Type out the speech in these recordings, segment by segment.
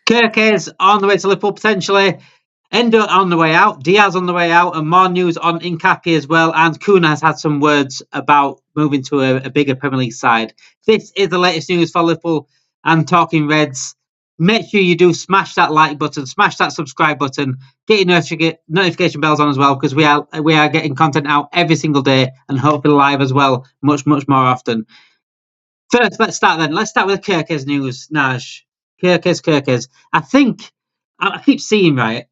Kerkez on the way to Liverpool potentially. Endo on the way out, Diaz on the way out, and more news on Incapi as well. And Cunha has had some words about moving to a bigger Premier League side. This is the latest news for Liverpool and Talking Reds. Make sure you do smash that like button, smash that subscribe button, get your notification bells on as well, because we are getting content out every single day and hopefully live as well, much more often. First, let's start then. Let's start with the Kerkez news, Naj. Kerkez. I keep seeing, right,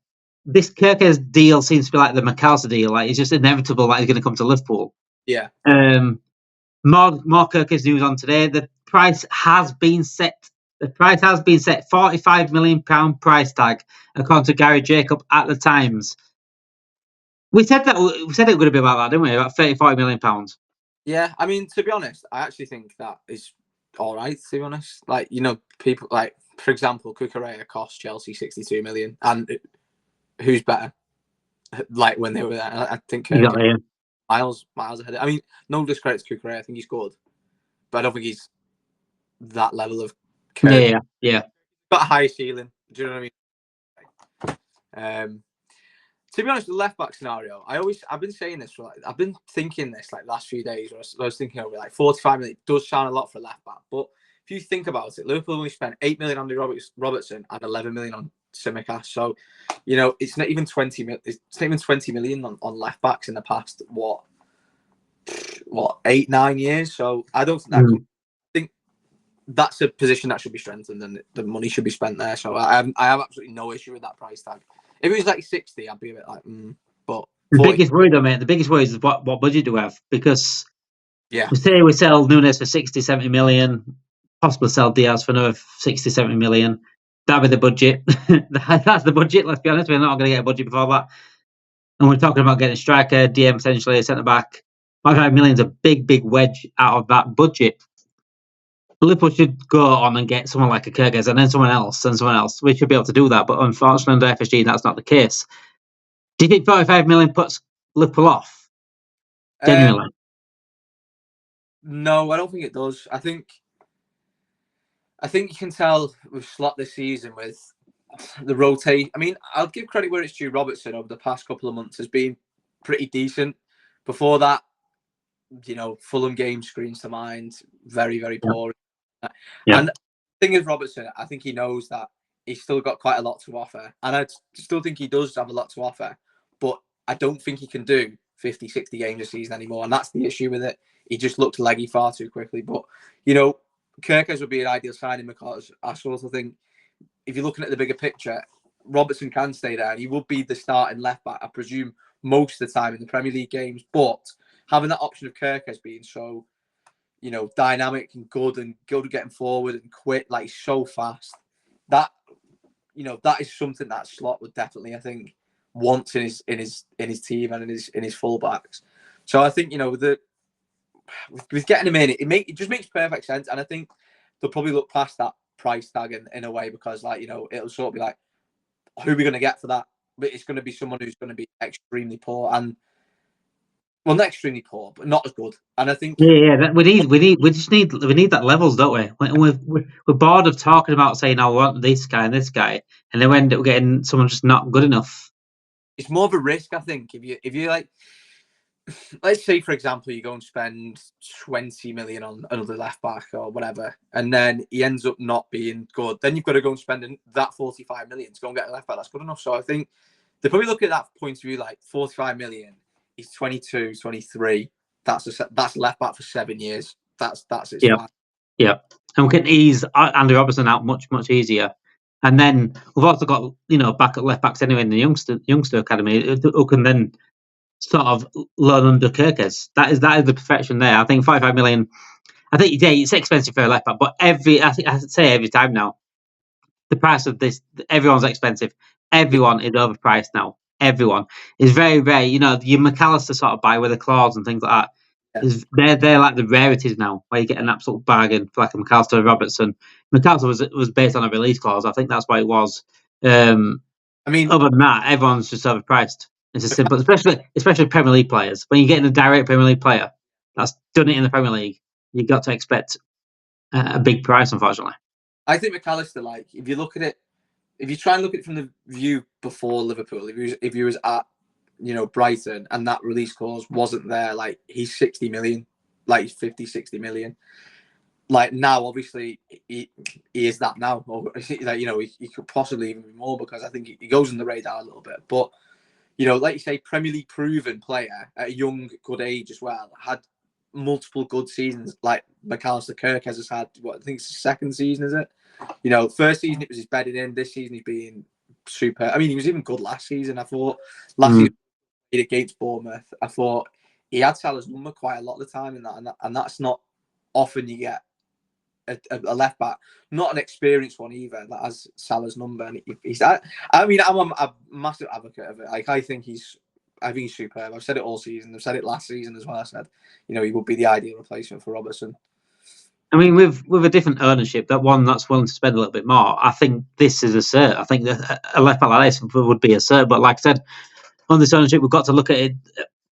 this Kerkez deal seems to be like the McAllister deal. Like, it's just inevitable that he's going to come to Liverpool. Yeah. More Kerkez news on today. The price has been set. £45 million price tag, according to Gary Jacob at the Times. We said it was going to be about that, didn't we? About £40 million. Yeah, I mean, to be honest, I actually think that is all right, to be honest. Like, people like, for example, Cucurella cost Chelsea 62 million. And who's better? Like, when they were there, I think miles ahead. I mean, no discredit to Cucurella. I think he's good. But I don't think he's that level of Yeah. Got a high ceiling. Do you know what I mean? To be honest, the left back scenario, I've been saying this I've been thinking this last few days. I was thinking over 45 million does sound a lot for a left back, but if you think about it, Liverpool only spent 8 million on Robertson and 11 million on Tsimikas. So, it's not even 20 million. It's not even 20 million on left backs in the past 8-9 years. So I don't think that. I think that's a position that should be strengthened, and the money should be spent there. So I have absolutely no issue with that price tag. If it was like 60, I'd be a bit like, but 40. The biggest worry, though, mate, is what budget do we have? Because we say we sell Nunes for 60, 70 million, possibly sell Diaz for another 60, 70 million. That'd be the budget. That's the budget, let's be honest. We're not going to get a budget before that. And we're talking about getting a striker, DM potentially, a centre-back. 5 million is a big, big wedge out of that budget. Liverpool should go on and get someone like a Kerkez and then someone else. We should be able to do that, but unfortunately under FSG that's not the case. Do you think 45 million puts Liverpool off? Genuinely? No, I don't think it does. I think you can tell with Slot this season with the rotate. I mean, I'll give credit where it's due. Robertson over the past couple of months has been pretty decent. Before that, Fulham game screens to mind. Very, very poor. Yeah. And the thing is, Robertson, I think he knows that he's still got quite a lot to offer. And I still think he does have a lot to offer. But I don't think he can do 50, 60 games a season anymore. And that's the issue with it. He just looked leggy far too quickly. But, Kerkez would be an ideal signing because I sort of think if you're looking at the bigger picture, Robertson can stay there and he would be the starting left back, I presume, most of the time in the Premier League games. But having that option of Kerkez being so, dynamic and good at getting forward and quick, like so fast, that is something that Slot would definitely, I think, wants in his team and in his fullbacks. So I think with getting him in, it just makes perfect sense, and I think they'll probably look past that price tag in a way because it'll sort of be like, who are we going to get for that? But it's going to be someone who's going to be extremely poor and. Well, not extremely poor, but not as good. And I think we need that levels, don't we? We're bored of talking about saying, "I want this guy and this guy," and then we end up getting someone just not good enough. It's more of a risk, I think. If you like, let's say for example, you go and spend 20 million on another left back or whatever, and then he ends up not being good, then you've got to go and spend that 45 million to go and get a left back that's good enough. So I think they probably look at that point of view like 45 million. He's 22, 23. That's left back for 7 years. That's it. Yeah. And we can ease Andy Robertson out much, much easier. And then we've also got, backup left backs anyway in the youngster academy who can then sort of learn under Kerkez. That is the perfection there. I think 55 million. I think it's expensive for a left back, but I say every time now, the price of this, everyone's expensive. Everyone is overpriced now. Everyone is very, very, your McAllister sort of buy with the claws and things like that. Yeah. They're like the rarities now, where you get an absolute bargain for like a McAllister and Robertson. McAllister was based on a release clause. I think that's why it was. I mean, other than that, everyone's just overpriced. It's as simple, especially Premier League players. When you're getting a direct Premier League player that's done it in the Premier League, you've got to expect a big price, unfortunately. I think McAllister, if you look at it if you try and look at it from the view before Liverpool, if he was at, you know, Brighton and that release clause wasn't there, like he's 60 million, like he's 50, 60 million. Like now, obviously, he is that now. Or, like, you know, he could possibly even be more because I think he goes on the radar a little bit. But, you know, like you say, Premier League proven player at a young, good age as well, had multiple good seasons. Like Milos Kerkez has had, what I think it's his second season, is it? You know, first season it was his bedding in. This season he's been super. I mean, he was even good last season. I thought last season against Bournemouth, I thought he had Salah's number quite a lot of the time in that, and that's not often you get a left back, not an experienced one either, that has Salah's number. And he's. I mean, I'm a massive advocate of it. Like I think he's superb. I've said it all season. I've said it last season as well. I said, you know, he would be the ideal replacement for Robertson. I mean, with a different ownership, that one that's willing to spend a little bit more, I think this is a cert. I think that a left back like this would be a cert. But like I said, on this ownership, we've got to look at it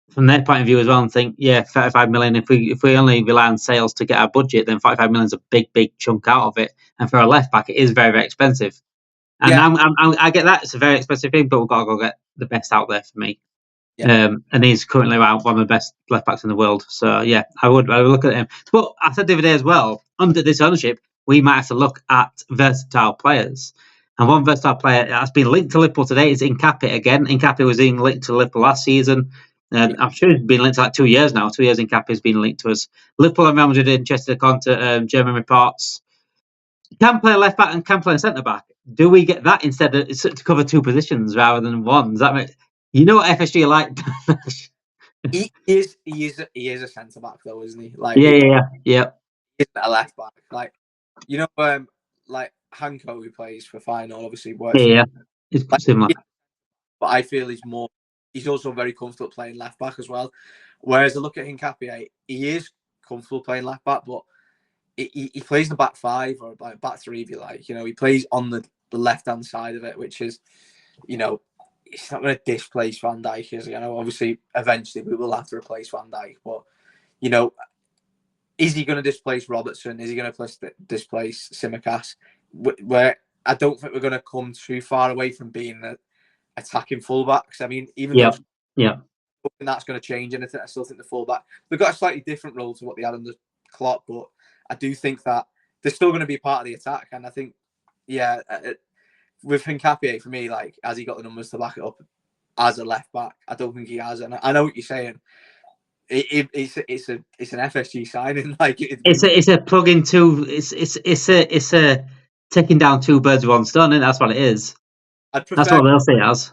from their point of view as well and think, yeah, 35 million. If we only rely on sales to get our budget, then 35 million is a big chunk out of it. And for a left back, it is very expensive. And yeah. I get that it's a very expensive thing, but we've got to go get the best out there for me. Yeah. And he's currently one of the best left backs in the world. So yeah, I would look at him. But I said the other day as well, under this ownership, we might have to look at versatile players. And one versatile player that's been linked to Liverpool today is Nkapé again. Nkapé was being linked to Liverpool last season. I'm sure he's been linked to like 2 years now. 2 years Nkapé has been linked to us. Liverpool and Real Madrid interested according to German reports. Can play left back and can play centre back. Do we get that instead of to cover two positions rather than one? Does that make, you know what FSG are like? he is a centre back though, isn't he? Like yeah. He's a left back. Like, you know, like Hanko, who plays for Feyenoord, obviously works. Yeah. It's like, similar. But I feel he's also very comfortable playing left back as well. Whereas I look at Nkapé, he is comfortable playing left back, but he plays the back five or like back three, if you like. You know, he plays on the left hand side of it, which is, you know, it's not going to displace Van Dijk. You know, obviously, eventually we will have to replace Van Dijk, but you know, is he going to displace Robertson? Is he going to displace Tsimikas? Where I don't think we're going to come too far away from being attacking fullbacks. I mean, even though that's going to change anything, I still think the fullback, they've got a slightly different role to what they had under Klopp, but I do think that they're still going to be part of the attack. And I think, with Nkapé, for me, like, has he got the numbers to back it up as a left back? I don't think he has. And I know what you're saying. It's an FSG signing. Like it's a plug in two. It's a taking down two birds with one stone. And that's what it is. That's what they'll say it as.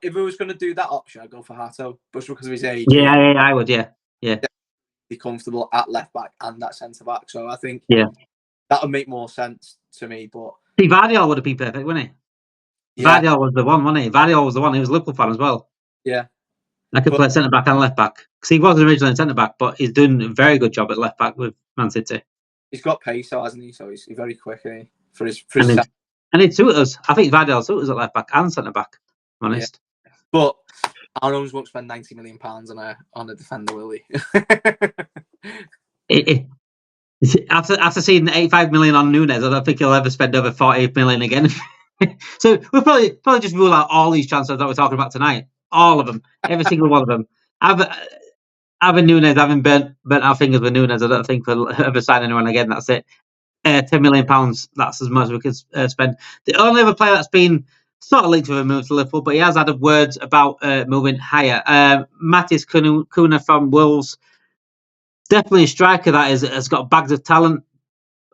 If I was going to do that option, I'd go for Hato, but because of his age. Yeah, I would. Yeah. Be comfortable at left back and at centre back. So I think that would make more sense to me. But Vardiol would have been perfect, wouldn't he? Yeah. Vardiol was the one, wasn't he? Vardiol was the one. He was a Liverpool fan as well. Yeah. I could play centre back and left back because he was originally centre back, but he's doing a very good job at left back with Man City. He's got pace, though, hasn't he? So he's very quick, isn't he? For his and it suits us. I think Vardiol suits us at left back and centre back. I'm honest. Yeah. But our owners won't spend £90 million on a defender, will he? After seeing 85 million on Núñez, I don't think he'll ever spend over 48 million again. So we'll probably just rule out all these transfers that we're talking about tonight. All of them, every single one of them. Having Núñez, having burnt our fingers with Núñez, I don't think we'll ever sign anyone again. That's it. £10 million, that's as much as we could spend. The only other player that's been sort of linked with a move to Liverpool, but he has had words about moving higher. Matheus Cunha from Wolves. Definitely a striker that has got bags of talent.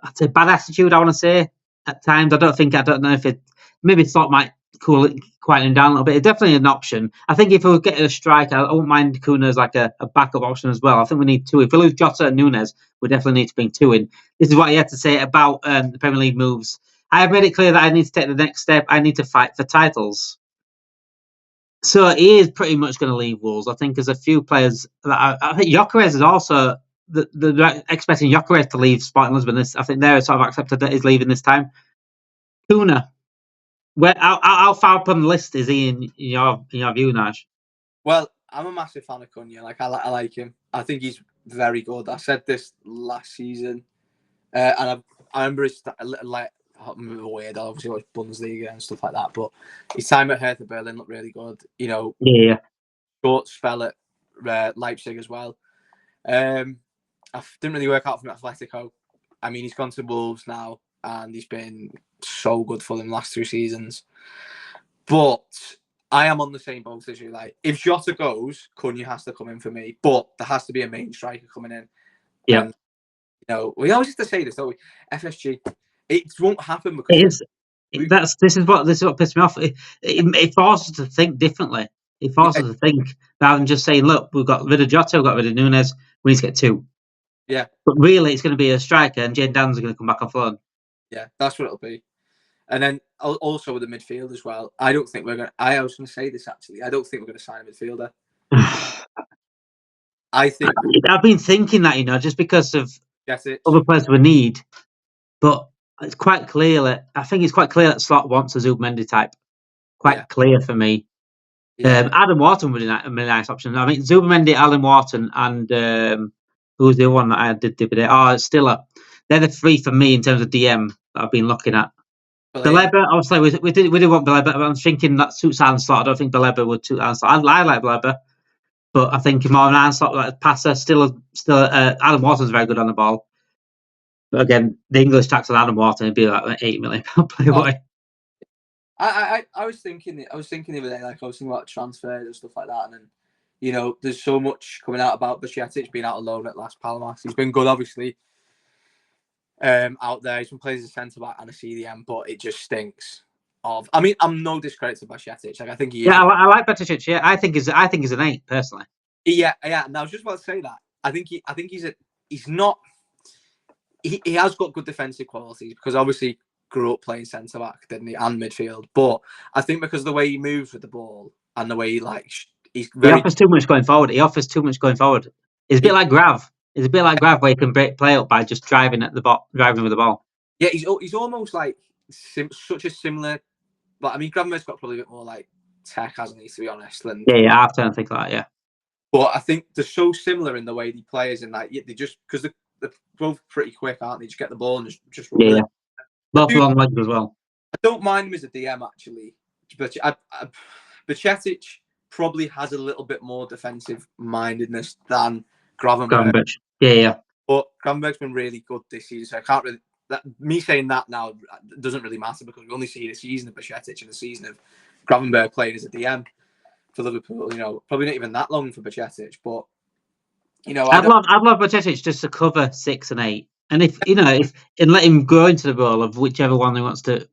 I'd say bad attitude, I want to say, at times. I don't know if it... Maybe Slot might cool it, quieten him down a little bit. It's definitely an option. I think if we get a striker, I won't mind Cunha as like a backup option as well. I think we need two. If we lose Jota and Núñez, we definitely need to bring two in. This is what he had to say about the Premier League moves. I have made it clear that I need to take the next step. I need to fight for titles. So he is pretty much going to leave Wolves. I think there's a few players that I think Gyökeres is also they're expecting Gyökeres to leave Sporting Lisbon. I think they're sort of accepted that he's leaving this time. Cunha, how far up on the list is he in your view, Naj? Well, I'm a massive fan of Cunha. Like I like him. I think he's very good. I said this last season, and I remember his weird. I obviously watch Bundesliga and stuff like that, but his time at Hertha Berlin looked really good. You know, short spell at Leipzig as well. I didn't really work out from Atletico. I mean, he's gone to Wolves now, and he's been so good for them last 2 seasons. But I am on the same boat as you. Like, if Jota goes, Cunha has to come in for me. But there has to be a main striker coming in. Yeah. And, you know, we always used to say this, don't we? FSG, it won't happen because this is what pissed me off. It forces us to think differently. It forces us to think rather than just saying, "Look, we've got rid of Jota, we've got rid of Nunes. We need to get 2." Yeah. But really, it's going to be a striker, and Jane Dan's going to come back off loan. Yeah, that's what it'll be. And then also with the midfield as well. I don't think we're going to... I was going to say this, actually. I don't think we're going to sign a midfielder. I think... I've been thinking that, you know, just because of other players we need. But it's quite clear I think it's quite clear that Slot wants a Zubimendi type. Quite clear for me. Yeah. Adam Wharton would be a nice option. I mean, Zubimendi, Alan Wharton, and who's the other one that I did the other day? Oh, Stiller. They're the 3 for me in terms of DM that I've been looking at. Baleba, obviously, we did want Baleba, but I'm thinking that suits Alan Slot. I don't think Baleba would suit Alan Slot. I like Baleba, but I think more of an Alan Slot like passer. Still, Alan Wharton's very good on the ball. But again, the English tax on Adam Wharton would be like an £8 million player. I was thinking the other day, like I was thinking about transfers and stuff like that, and then, you know, there's so much coming out about Bajcetic being out on loan at Las Palmas. He's been good, obviously. Out there, he's been playing as a centre back and a CDM, but it just stinks of. I mean, I'm no discredit to Bajcetic. Like, I think he is. Yeah, I like Bajcetic. Yeah, I think he's an 8 personally. Yeah. And I was just about to say that. I think he's not. He has got good defensive qualities because obviously grew up playing centre back, didn't he, and midfield. But I think because of the way he moves with the ball and the way he he's very. He offers too much going forward. It's a bit like Grav. It's a bit like Grav where he can break play up by just driving with the ball. Yeah, he's almost like such a similar. But I mean, Gravenberch's got probably a bit more like tech, hasn't he? To be honest. And, after I think that, yeah. But I think they're so similar in the way they play, and like they just because they're both pretty quick, aren't they? Just get the ball and just run. Yeah. Both long legs as well. I don't mind him as a DM actually, but Bajcetic probably has a little bit more defensive mindedness than Gravenberch. Yeah. But Gravenberch's been really good this season, so I can't really. Me saying that now doesn't really matter because we only see the season of Bajcetic and the season of Gravenberch playing as a DM for Liverpool. You know, probably not even that long for Bajcetic, but you know, I'd love Bajcetic just to cover 6 and 8, and if let him go into the role of whichever one he wants to,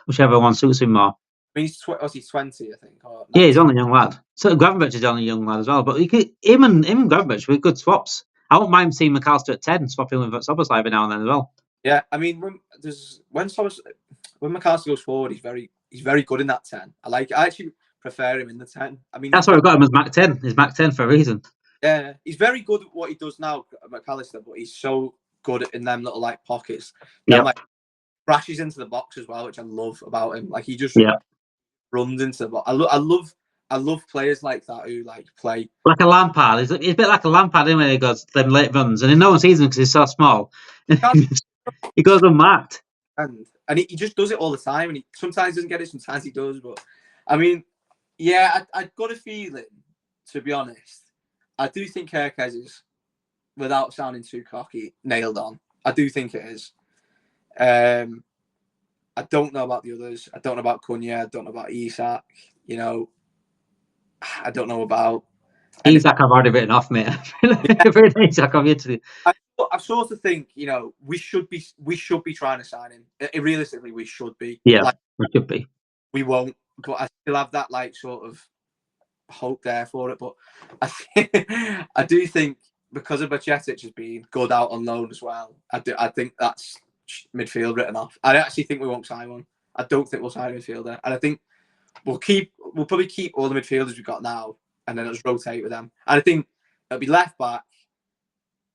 whichever one suits him more. I mean, he's 20, I think. Yeah, he's only a young lad. So Gravenberch is only a young lad as well. But him and Gravenberch were good swaps. I wouldn't mind seeing McAllister at 10, swapping with Szoboszlai every now and then as well. Yeah, I mean, when McAllister goes forward, he's very good in that 10. I actually prefer him in the 10. I mean, that's why we've got him as Mac 10. He's Mac 10 for a reason. Yeah, he's very good at what he does now, McAllister. But he's so good in them little like pockets. Yeah, like crashes into the box as well, which I love about him. Like he just runs into the box. I love players like that who like play like a Lampard. He's a bit like a Lampard, isn't he? He goes them late runs, and no one sees him because he's so small. He goes unmarked, and he just does it all the time. And he sometimes doesn't get it, sometimes he does. But I mean, yeah, I've got a feeling, to be honest, I do think Kerkez is, without sounding too cocky, nailed on. I do think it is. I don't know about the others. I don't know about Cunha. I don't know about Isak. You know, I don't know about Isak. I've already written off, mate. Isak, I sort of think, you know, we should be trying to sign him. Realistically, we should be. Yeah, we should be. We won't, but I still have that like sort of hope there for it. But I do think because of Bajcetic has been good out on loan as well. I think that's midfield written off. I actually think we won't sign one. I don't think we'll sign a midfielder, and I think we'll probably keep all the midfielders we've got now, and then just rotate with them. And I think it'll be left back,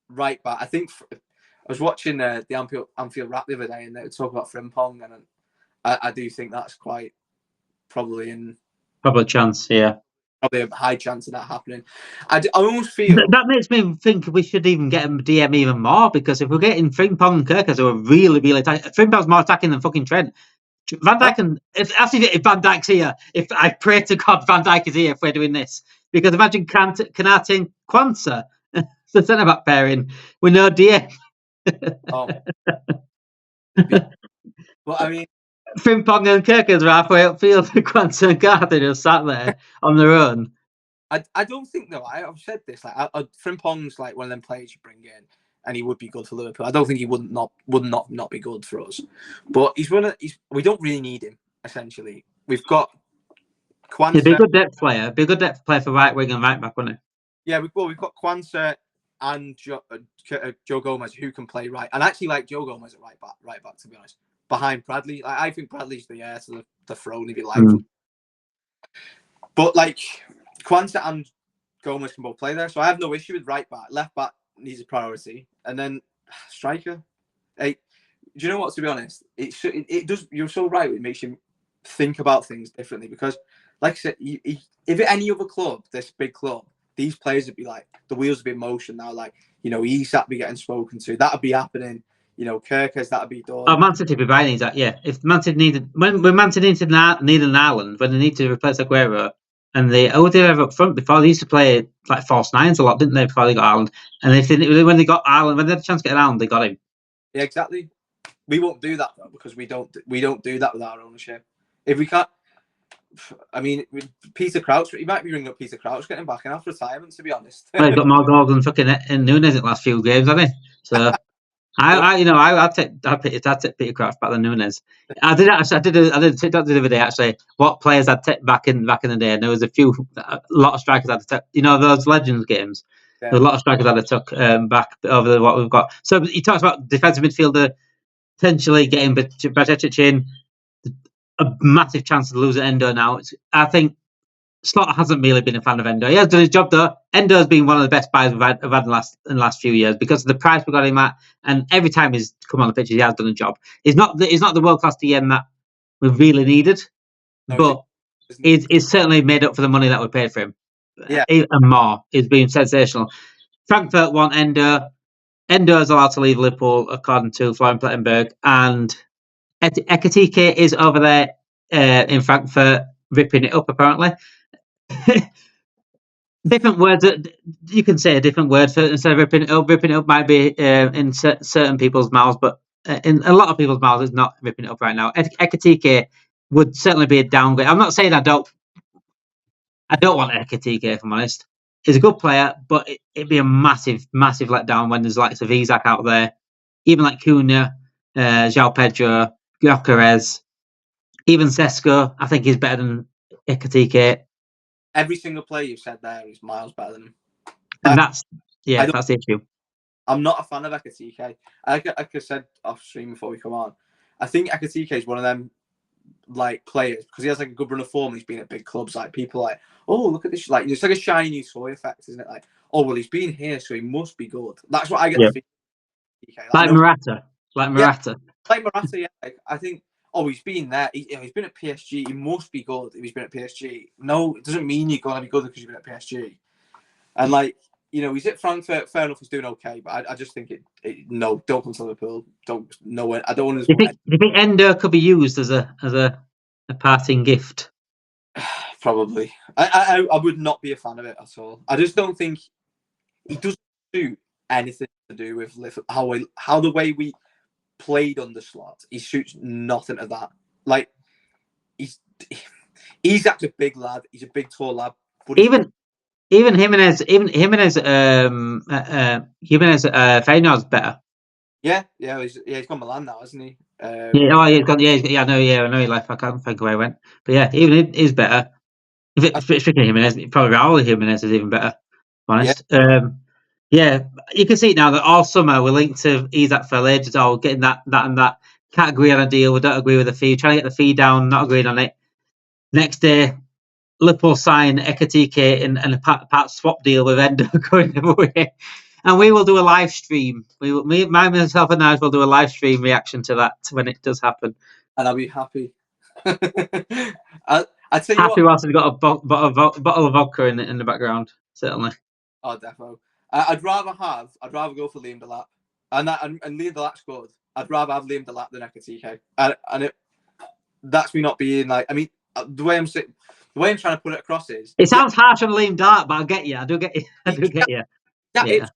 right back. I think I was watching the Anfield Wrap the other day, and they were talking about Frimpong, and I do think that's quite probably a chance. Yeah, probably a high chance of that happening. I almost feel that makes me think we should even get him DM even more, because if we're getting Frimpong and Kerkez who are really, really attacking, Frimpong's more attacking than fucking Trent. Van Dijk and if Van Dijk's here, if I pray to God Van Dijk is here if we're doing this, because imagine Kanate and Kwanzaa, the centre back pairing with no DM. Oh. Well, I mean, Frimpong and Kerkez are halfway upfield, Kwanzaa and Kanate just sat there on their own. I don't think though. I've said this. Like, Frimpong's like one of them players you bring in, and he would be good for Liverpool. I don't think he would not be good for us. But we don't really need him. Essentially, we've got Kwanzaa. He'd be a good depth player. Be a good depth player for right wing and right back, wouldn't he? Yeah, we've got Kwanzaa and Joe Gomez who can play right, and actually like Joe Gomez at right back to be honest. Behind Bradley, like, I think Bradley's the heir to the throne if you like. But like Kwanzaa and Gomez can both play there, so I have no issue with right back. Left back needs a priority, and then striker. Hey, do you know what? To be honest, it does. You're so right. It makes you think about things differently because, like I said, if at any other club, this big club, these players would be like the wheels would be in motion now. Like Isak be getting spoken to. That'd be happening. Kerkez, that'd be done. Oh, Man City would be buying these. Yeah, if Man City needed when Man City needed an Ireland, when they need to replace Aguero. And they have up front before they used to play like false nines a lot, didn't they? Before they got Ireland, and when they got Ireland, when they had a chance to get Ireland, they got him. Yeah, exactly. We won't do that though because we don't do that with our ownership. If we can't, I mean, Peter Crouch, he might be ringing up Peter Crouch, getting back in after retirement. To be honest, well, he's got more goals than fucking Nunes in the last few games, hasn't he? So. I'd take Peter Crouch back than Nunes. I did a TikTok the other day actually. What players I'd take back in the day, and there was a lot of strikers I'd took. Those Legends games. Yeah. There were a lot of strikers I'd took back over what we've got. So he talks about defensive midfielder potentially getting Bajcetic in. A massive chance to lose at Endo now. I think Slot hasn't really been a fan of Endo. He has done his job though. Endo's been one of the best buys we've had in the last few years because of the price we got him at, and every time he's come on the pitch, he has done a job. He's not the world class DM that we really needed, but he's certainly made up for the money that we paid for him. Yeah, and more. He's been sensational. Frankfurt want Endo. Endo is allowed to leave Liverpool according to Florian Plettenberg, and Ekitike is over there in Frankfurt ripping it up apparently. Different words. You can say a different word for instead of ripping it up. Ripping it up might be in certain people's mouths, but in a lot of people's mouths, it's not ripping it up right now. Ekitike would certainly be a downgrade. I'm not saying I don't want Ekitike, if I'm honest. He's a good player, but it'd be a massive, massive letdown when there's likes of Isak out there, even like Cunha, João Pedro, Gyökeres, even Sesko. I think he's better than Ekitike. Every single player you've said there is miles better than him. And that's the issue. I'm not a fan of Ekitike. Like I said off stream before we come on, I think Ekitike is one of them like players because he has like a good run of form. He's been at big clubs. Like people are like, oh, look at this! Like it's like a shiny new toy effect, isn't it? Like, oh well, he's been here, so he must be good. That's what I get. The feeling. Like Morata. Yeah. Like, I think. Oh, he's been there. He's been at PSG. He must be good if he's been at PSG. No, it doesn't mean you're going to be good because you've been at PSG. And like, he's at Frankfurt. Fair enough, he's doing okay. But I just think no, don't come to Liverpool. Don't know it. I don't want to. Do you think Endo could be used as a parting gift? Probably. I would not be a fan of it at all. I just don't think he doesn't do anything to do with how the way we played under Slot. He shoots nothing of that. Like he's actually a big lad. He's a big tall lad. But even Jimenez Feyenoord's better. Yeah, he's gone Milan now, hasn't he? I know he left. I can't think where he went. But yeah, even he's better. Speaking of Jimenez, probably Raul Jimenez is even better. Honest. Yeah, you can see it now that all summer we're linked to Isak for ages. Oh, getting that and that. Can't agree on a deal. We don't agree with the fee. Trying to get the fee down. Not agreeing on it. Next day, Liverpool sign Ekitike and a part swap deal with Endo going away. And we will do a live stream. Myself and Nige will do a live stream reaction to that when it does happen. And I'll be happy. I tell you Happy what. whilst he's got a bottle of vodka in the background, certainly. Oh, defo. I'd rather go for Liam Delap, and Liam Delap's good. I'd rather have Liam Delap than Ekitike, and that's me not being like. I mean, the way I'm trying to put it across is. It sounds harsh on Liam Dart, but I get you. I do get you. Yeah.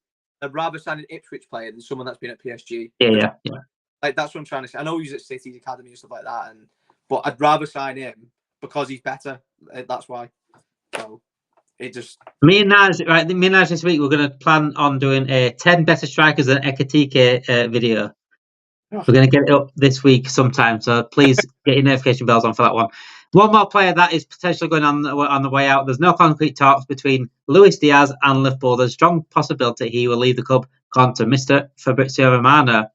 I'd rather sign an Ipswich player than someone that's been at PSG. Yeah. Like that's what I'm trying to say. I know he's at City's academy and stuff like that, but I'd rather sign him because he's better. That's why. So it just. Me and Naj this week we're going to plan on doing a 10 better strikers than Ekitike video. We're going to get it up this week sometime, so please get your notification bells on for that one. One more player that is potentially going on the way out. There's no concrete talks between Luis Diaz and Liverpool. There's a strong possibility he will leave the club, gone to Mr. Fabrizio Romano.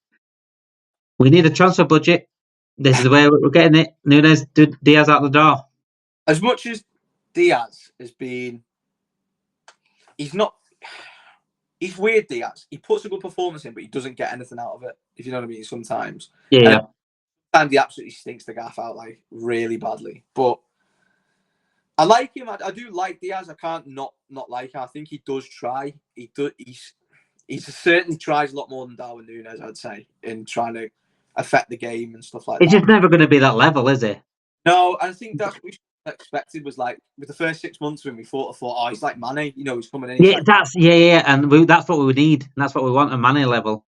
We need a transfer budget. This is the way we're getting it. Nunes, Diaz out the door. As much as Diaz has been, he's weird, Diaz. He puts a good performance in, but he doesn't get anything out of it, if you know what I mean, sometimes. Yeah. And he absolutely stinks the gaff out, like, really badly. But I like him. I do like Diaz. I can't not like him. I think he does try. He certainly tries a lot more than Darwin Núñez, I'd say, in trying to affect the game and stuff like that. It's just never going to be that level, is it? No, I think that's what we expected was like with the first 6 months when we thought, oh, he's like Mane, he's coming in. Yeah, and that's what we need. And that's what we want, a Mane level.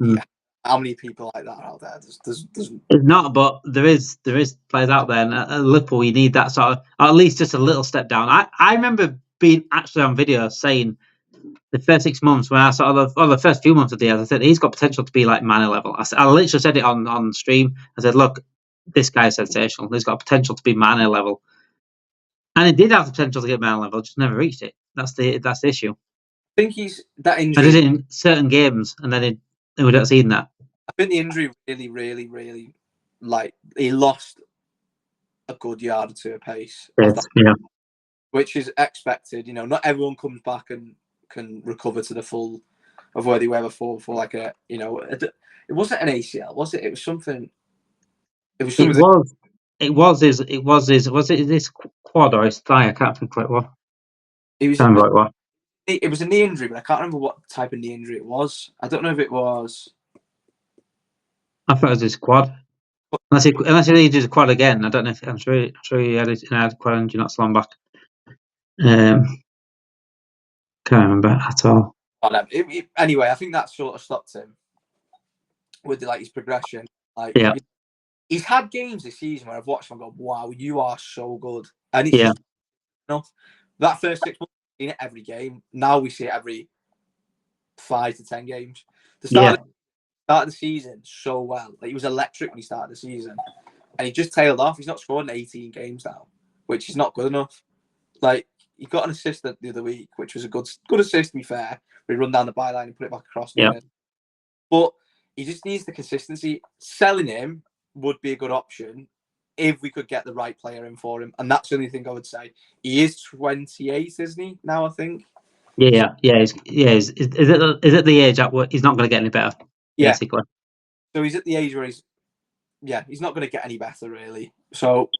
Yeah. How many people like that are out there? There's It's not, but there is players out there, and at Liverpool we need that sort of, or at least just a little step down. I remember being actually on video saying the first 6 months when I saw the first few months of Diaz, I said he's got potential to be like Mane level. I literally said it on stream. I said, look, this guy's sensational. He's got potential to be Mane level, and he did have the potential to get Mane level, just never reached it. That's the issue. I think he's that injury. I did it in certain games, and then we don't see that. I think the injury really, really, really, like he lost a good yard or two of pace. Yeah. Which is expected. Not everyone comes back and can recover to the full of where they were before like it wasn't an ACL, was it? It was something. Was this quad or his thigh? I can't think quite what. It was a knee injury, but I can't remember what type of knee injury it was. I don't know if it was. I thought it was his quad. Unless he did a quad again, I don't know if I'm sure he had a quad injury not so long back. Can't remember at all. Anyway, I think that sort of stopped him with his progression. He's had games this season where I've watched him and gone, wow, you are so good. And it's just enough. That first 6 months, we've seen it every game. Now we see it every 5 to 10 games. The start of the season so well. He was electric when he started the season. And he just tailed off. He's not scored in 18 games now, which is not good enough. He got an assist the other week, which was a good assist, to be fair. We run down the byline and put it back across. Yeah. But he just needs the consistency. Selling him would be a good option if we could get the right player in for him. And that's the only thing I would say. He is 28, isn't he, now, I think? Yeah. Is it the age at he's not going to get any better, basically. So he's at the age where he's not going to get any better, really. So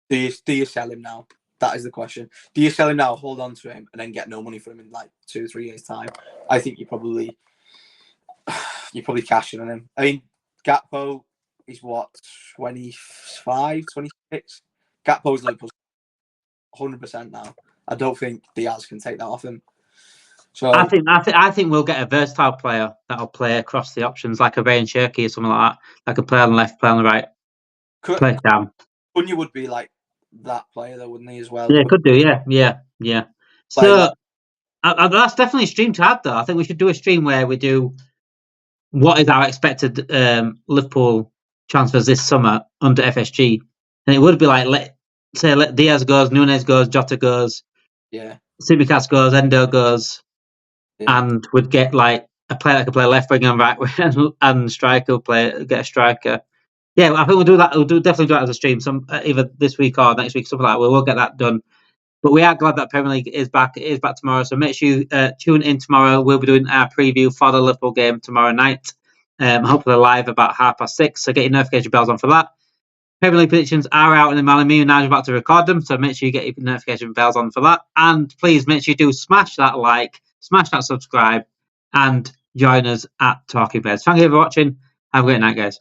do you sell him now? That is the question. Do you sell him now, hold on to him, and then get no money for him in 2 or 3 years' time? I think you're probably cashing on him. I mean, Gakpo is what, 25, 26? Gakpo's Liverpool's 100% now. I don't think Diaz can take that off him. So I think we'll get a versatile player that'll play across the options, like a Ryan Cherky or something like that. That could play on the left, play on the right, play down. Cunha would be like that player, though, wouldn't he, as well? Yeah, could do. Yeah. So that's definitely a stream to add, though. I think we should do a stream where we do what is our expected Liverpool transfers this summer under FSG, and it would be like let Diaz goes, Núñez goes, Jota goes, Tsimikas goes, Endo goes, and we'd get a player that could play left wing and right wing, and striker will get a striker. Yeah, I think we'll do that. We'll definitely do that as a stream, either this week or next week, something like that. We will get that done. But we are glad that Premier League is back. It is back tomorrow, so make sure you tune in tomorrow. We'll be doing our preview for the Liverpool game tomorrow night. Hopefully live about 6:30. So get your notification bells on for that. Premier League predictions are out in the morning. Me and Nigel are about to record them, so make sure you get your notification bells on for that. And please make sure you do smash that like, smash that subscribe, and join us at Talking Bears. Thank you for watching. Have a great night, guys.